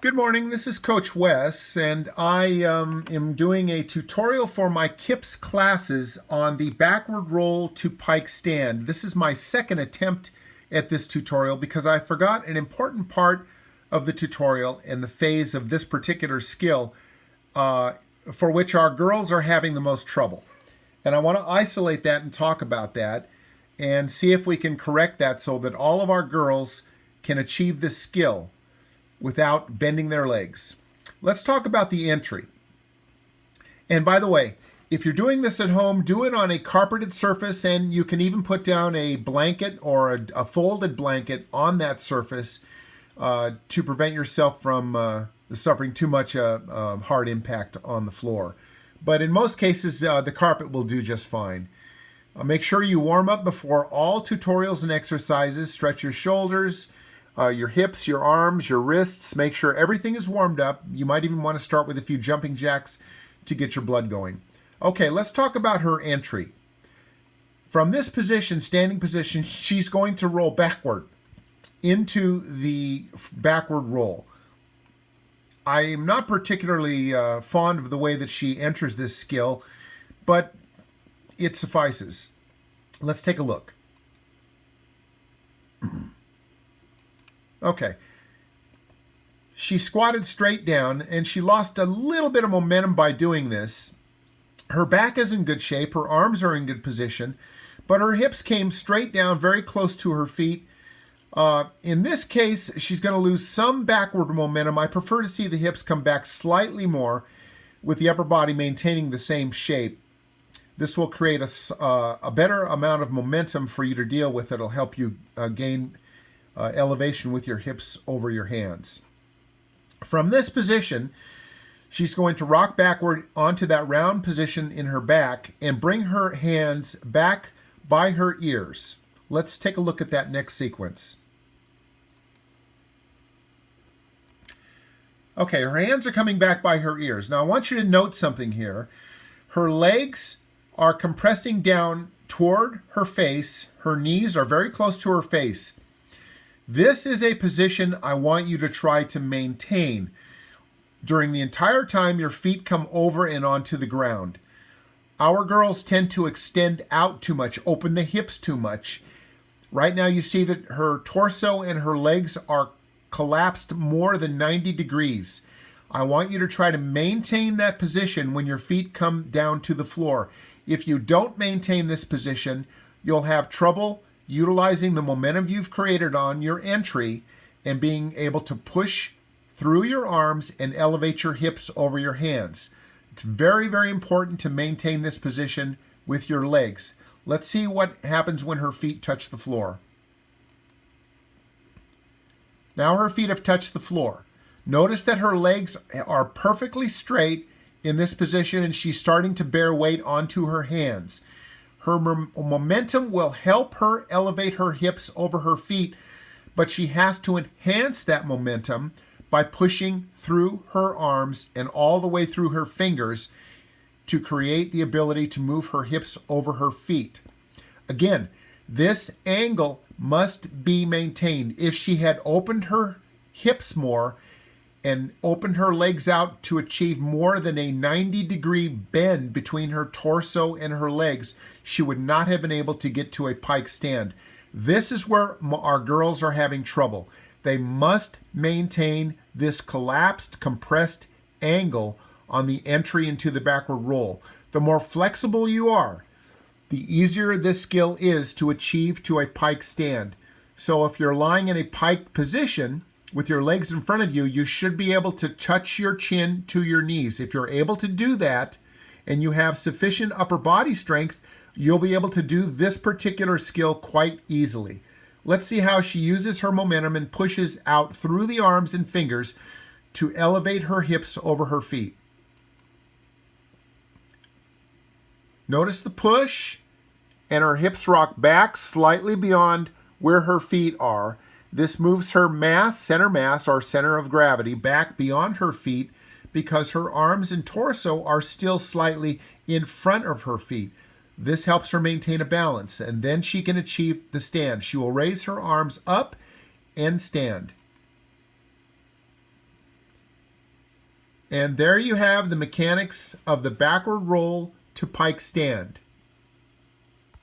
Good morning, this is Coach Wes, and I am doing a tutorial for my KIPS classes on the backward roll to pike stand. This is my second attempt at this tutorial because I forgot an important part of the tutorial and the phase of this particular skill for which our girls are having the most trouble. And I want to isolate that and talk about that and see if we can correct that so that all of our girls can achieve this skill without bending their legs. Let's talk about the entry. And by the way, if you're doing this at home, do it on a carpeted surface, and you can even put down a blanket or a folded blanket on that surface to prevent yourself from suffering too much hard impact on the floor. But in most cases, the carpet will do just fine. Make sure you warm up before all tutorials and exercises. Stretch your shoulders, your hips, your arms, your wrists. Make sure everything is warmed up. You might even want to start with a few jumping jacks to get your blood going. Okay, let's talk about her entry. From this position, standing position, she's going to roll backward into the backward roll. I am not particularly fond of the way that she enters this skill, but it suffices. Let's take a look. Okay. She squatted straight down, and she lost a little bit of momentum by doing this. Her back is in good shape, her arms are in good position, but her hips came straight down very close to her feet. In this case, she's going to lose some backward momentum. I prefer to see the hips come back slightly more with the upper body maintaining the same shape. This will create a better amount of momentum for you to deal with. It'll help you gain elevation with your hips over your hands. From this position, she's going to rock backward onto that round position in her back and bring her hands back by her ears. Let's take a look at that next sequence. Okay, her hands are coming back by her ears. Now I want you to note something here. Her legs are compressing down toward her face. Her knees are very close to her face. This is a position I want you to try to maintain during the entire time your feet come over and onto the ground. Our girls tend to extend out too much, open the hips too much. Right now you see that her torso and her legs are collapsed more than 90 degrees. I want you to try to maintain that position when your feet come down to the floor. If you don't maintain this position, you'll have trouble utilizing the momentum you've created on your entry and being able to push through your arms and elevate your hips over your hands. It's very, very important to maintain this position with your legs. Let's see what happens when her feet touch the floor. Now her feet have touched the floor. Notice that her legs are perfectly straight in this position, and she's starting to bear weight onto her hands. Her momentum will help her elevate her hips over her feet, but she has to enhance that momentum by pushing through her arms and all the way through her fingers to create the ability to move her hips over her feet. Again, this angle must be maintained. If she had opened her hips more and opened her legs out to achieve more than a 90-degree bend between her torso and her legs, she would not have been able to get to a pike stand. This is where our girls are having trouble. They must maintain this collapsed, compressed angle on the entry into the backward roll. The more flexible you are, the easier this skill is to achieve to a pike stand. So if you're lying in a pike position with your legs in front of you, you should be able to touch your chin to your knees. If you're able to do that and you have sufficient upper body strength, you'll be able to do this particular skill quite easily. Let's see how she uses her momentum and pushes out through the arms and fingers to elevate her hips over her feet. Notice the push, and her hips rock back slightly beyond where her feet are. This moves her mass, center of gravity, back beyond her feet because her arms and torso are still slightly in front of her feet. This helps her maintain a balance, and then she can achieve the stand. She will raise her arms up and stand. And there you have the mechanics of the backward roll to pike stand.